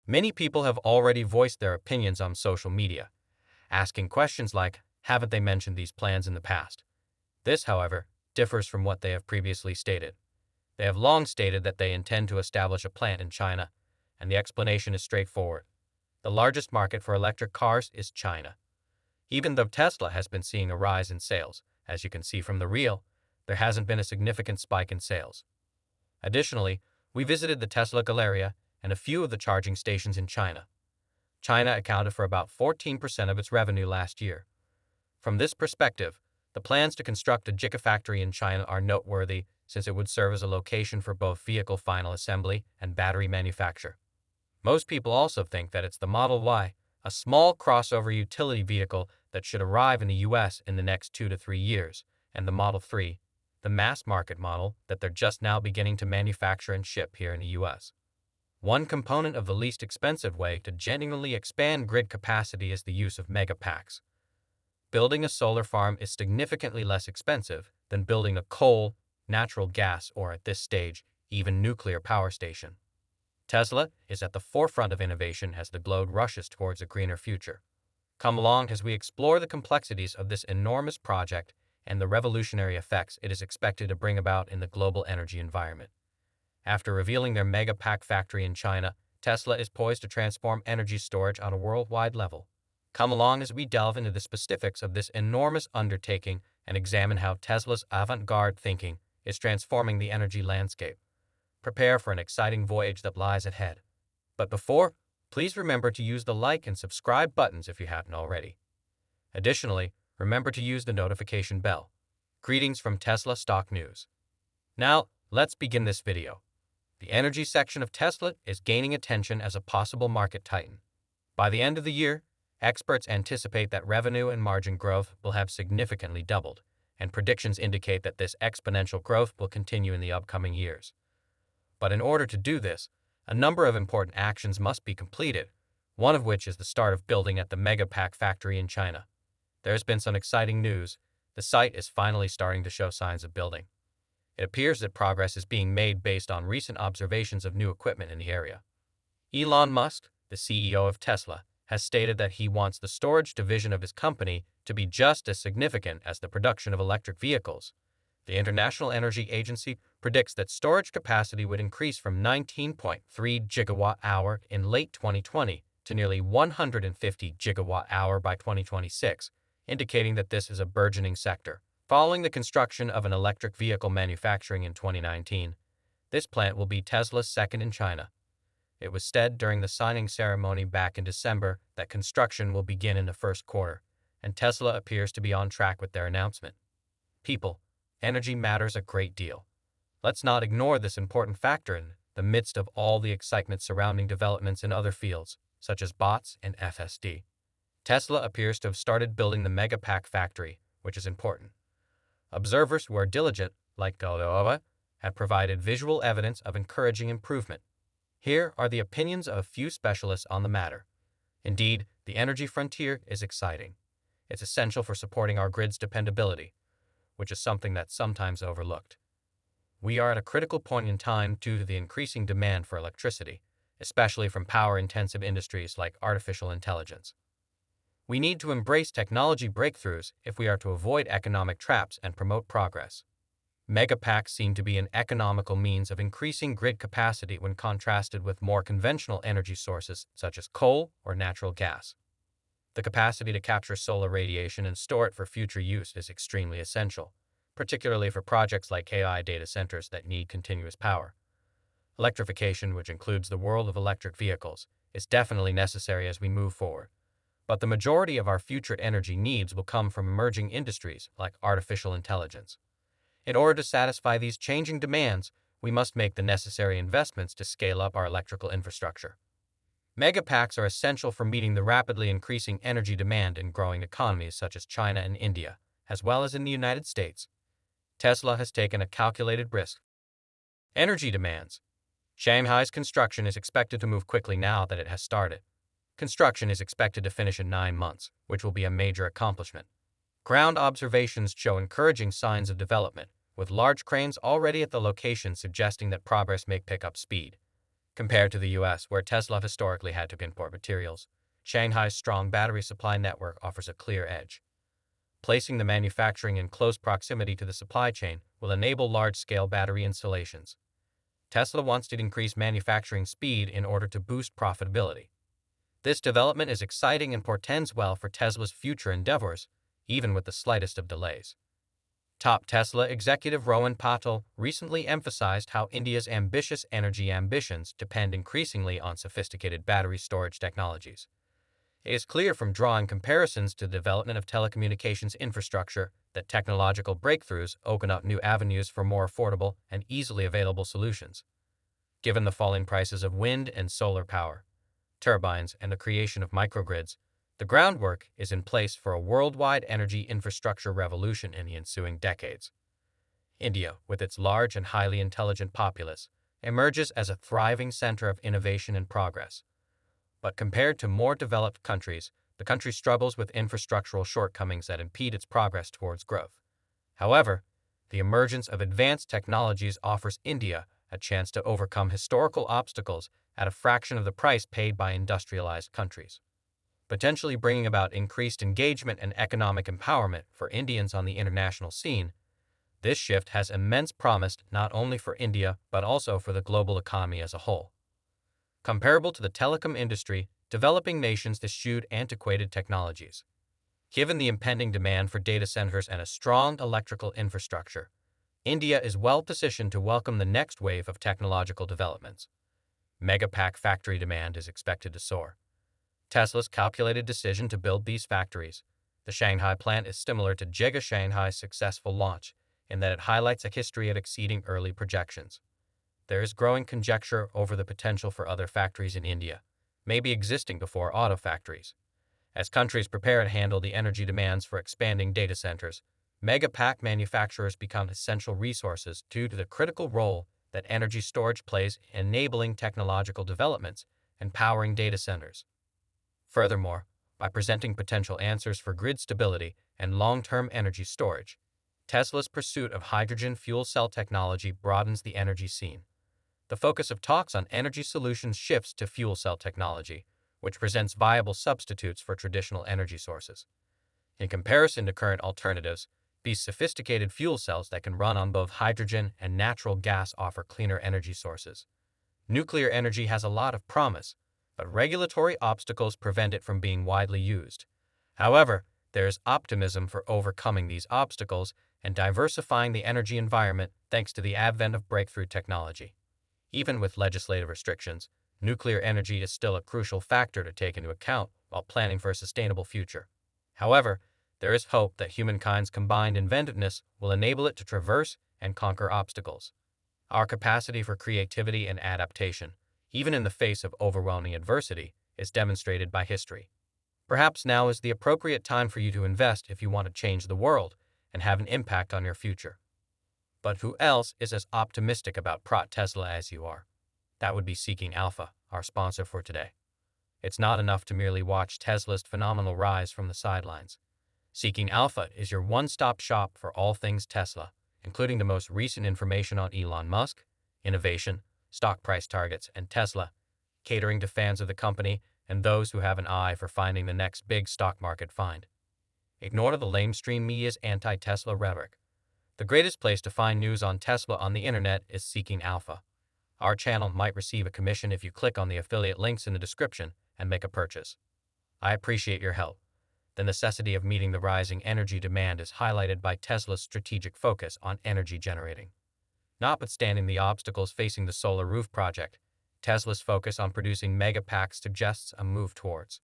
Many people have already voiced their opinions on social media, asking questions like, haven't they mentioned these plans in the past? This, however, differs from what they have previously stated. They have long stated that they intend to establish a plant in China, and the explanation is straightforward. The largest market for electric cars is China. Even though Tesla has been seeing a rise in sales, as you can see from the reel, there hasn't been a significant spike in sales. Additionally, we visited the Tesla Galleria and a few of the charging stations in China. China accounted for about 14% of its revenue last year. From this perspective, the plans to construct a gigafactory in China are noteworthy since it would serve as a location for both vehicle final assembly and battery manufacture. Most people also think that it's the Model Y, a small crossover utility vehicle that should arrive in the US in the next 2 to 3 years, and the Model 3, the mass market model that they're just now beginning to manufacture and ship here in the US. One component of the least expensive way to genuinely expand grid capacity is the use of megapacks. Building a solar farm is significantly less expensive than building a coal, natural gas, or at this stage, even nuclear power station. Tesla is at the forefront of innovation as the globe rushes towards a greener future. Come along as we explore the complexities of this enormous project and the revolutionary effects it is expected to bring about in the global energy environment. After revealing their megapack factory in China, Tesla is poised to transform energy storage on a worldwide level. Come along as we delve into the specifics of this enormous undertaking and examine how Tesla's avant-garde thinking is transforming the energy landscape. Prepare for an exciting voyage that lies ahead. But before, please remember to use the like and subscribe buttons if you haven't already. Additionally, remember to use the notification bell. Greetings from Tesla Stock News. Now, let's begin this video. The energy section of Tesla is gaining attention as a possible market titan. By the end of the year, experts anticipate that revenue and margin growth will have significantly doubled, and predictions indicate that this exponential growth will continue in the upcoming years. But in order to do this, a number of important actions must be completed, one of which is the start of building at the Megapack factory in China. There's been some exciting news. The site is finally starting to show signs of building. It appears that progress is being made based on recent observations of new equipment in the area. Elon Musk, the CEO of Tesla, has stated that he wants the storage division of his company to be just as significant as the production of electric vehicles. The International Energy Agency predicts that storage capacity would increase from 19.3 gigawatt-hour in late 2020 to nearly 150 gigawatt-hour by 2026, indicating that this is a burgeoning sector. Following the construction of an electric vehicle manufacturing in 2019, this plant will be Tesla's second in China. It was said during the signing ceremony back in December that construction will begin in the first quarter, and Tesla appears to be on track with their announcement. People, energy matters a great deal. Let's not ignore this important factor in the midst of all the excitement surrounding developments in other fields, such as bots and FSD. Tesla appears to have started building the Megapack factory, which is important. Observers who are diligent, like Galileo, have provided visual evidence of encouraging improvement. Here are the opinions of a few specialists on the matter. Indeed, the energy frontier is exciting. It's essential for supporting our grid's dependability, which is something that's sometimes overlooked. We are at a critical point in time due to the increasing demand for electricity, especially from power-intensive industries like artificial intelligence. We need to embrace technology breakthroughs if we are to avoid economic traps and promote progress. Megapacks seem to be an economical means of increasing grid capacity when contrasted with more conventional energy sources such as coal or natural gas. The capacity to capture solar radiation and store it for future use is extremely essential, particularly for projects like AI data centers that need continuous power. Electrification, which includes the world of electric vehicles, is definitely necessary as we move forward. But the majority of our future energy needs will come from emerging industries like artificial intelligence. In order to satisfy these changing demands, we must make the necessary investments to scale up our electrical infrastructure. Megapacks are essential for meeting the rapidly increasing energy demand in growing economies such as China and India, as well as in the United States. Tesla has taken a calculated risk. Energy demands. Shanghai's construction is expected to move quickly now that it has started. Construction is expected to finish in 9 months, which will be a major accomplishment. Ground observations show encouraging signs of development, with large cranes already at the location suggesting that progress may pick up speed. Compared to the US, where Tesla historically had to import materials, Shanghai's strong battery supply network offers a clear edge. Placing the manufacturing in close proximity to the supply chain will enable large-scale battery installations. Tesla wants to increase manufacturing speed in order to boost profitability. This development is exciting and portends well for Tesla's future endeavors, even with the slightest of delays. Top Tesla executive Rohan Patel recently emphasized how India's ambitious energy ambitions depend increasingly on sophisticated battery storage technologies. It is clear from drawing comparisons to the development of telecommunications infrastructure that technological breakthroughs open up new avenues for more affordable and easily available solutions. Given the falling prices of wind and solar power, turbines, and the creation of microgrids, the groundwork is in place for a worldwide energy infrastructure revolution in the ensuing decades. India, with its large and highly intelligent populace, emerges as a thriving center of innovation and progress. But compared to more developed countries, the country struggles with infrastructural shortcomings that impede its progress towards growth. However, the emergence of advanced technologies offers India a chance to overcome historical obstacles at a fraction of the price paid by industrialized countries, potentially bringing about increased engagement and economic empowerment for Indians on the international scene. This shift has immense promise not only for India but also for the global economy as a whole. Comparable to the telecom industry, developing nations eschewed antiquated technologies. Given the impending demand for data centers and a strong electrical infrastructure, India is well positioned to welcome the next wave of technological developments. Megapack factory demand is expected to soar. Tesla's calculated decision to build these factories, the Shanghai plant, is similar to Giga Shanghai's successful launch in that it highlights a history of exceeding early projections. There is growing conjecture over the potential for other factories in India, maybe existing before auto factories. As countries prepare to handle the energy demands for expanding data centers, megapack manufacturers become essential resources due to the critical role that energy storage plays in enabling technological developments and powering data centers. Furthermore, by presenting potential answers for grid stability and long-term energy storage, Tesla's pursuit of hydrogen fuel cell technology broadens the energy scene. The focus of talks on energy solutions shifts to fuel cell technology, which presents viable substitutes for traditional energy sources. In comparison to current alternatives, these sophisticated fuel cells that can run on both hydrogen and natural gas offer cleaner energy sources. Nuclear energy has a lot of promise, but regulatory obstacles prevent it from being widely used. However, there is optimism for overcoming these obstacles and diversifying the energy environment thanks to the advent of breakthrough technology. Even with legislative restrictions, nuclear energy is still a crucial factor to take into account while planning for a sustainable future. However, there is hope that humankind's combined inventiveness will enable it to traverse and conquer obstacles. Our capacity for creativity and adaptation, even in the face of overwhelming adversity, is demonstrated by history. Perhaps now is the appropriate time for you to invest if you want to change the world and have an impact on your future. But who else is as optimistic about Tesla as you are? That would be Seeking Alpha, our sponsor for today. It's not enough to merely watch Tesla's phenomenal rise from the sidelines. Seeking Alpha is your one-stop shop for all things Tesla, including the most recent information on Elon Musk, innovation, stock price targets, and Tesla, catering to fans of the company and those who have an eye for finding the next big stock market find. Ignore the lamestream media's anti-Tesla rhetoric. The greatest place to find news on Tesla on the internet is Seeking Alpha. Our channel might receive a commission if you click on the affiliate links in the description and make a purchase. I appreciate your help. The necessity of meeting the rising energy demand is highlighted by Tesla's strategic focus on energy generating. Notwithstanding the obstacles facing the solar roof project, Tesla's focus on producing megapacks suggests a move towards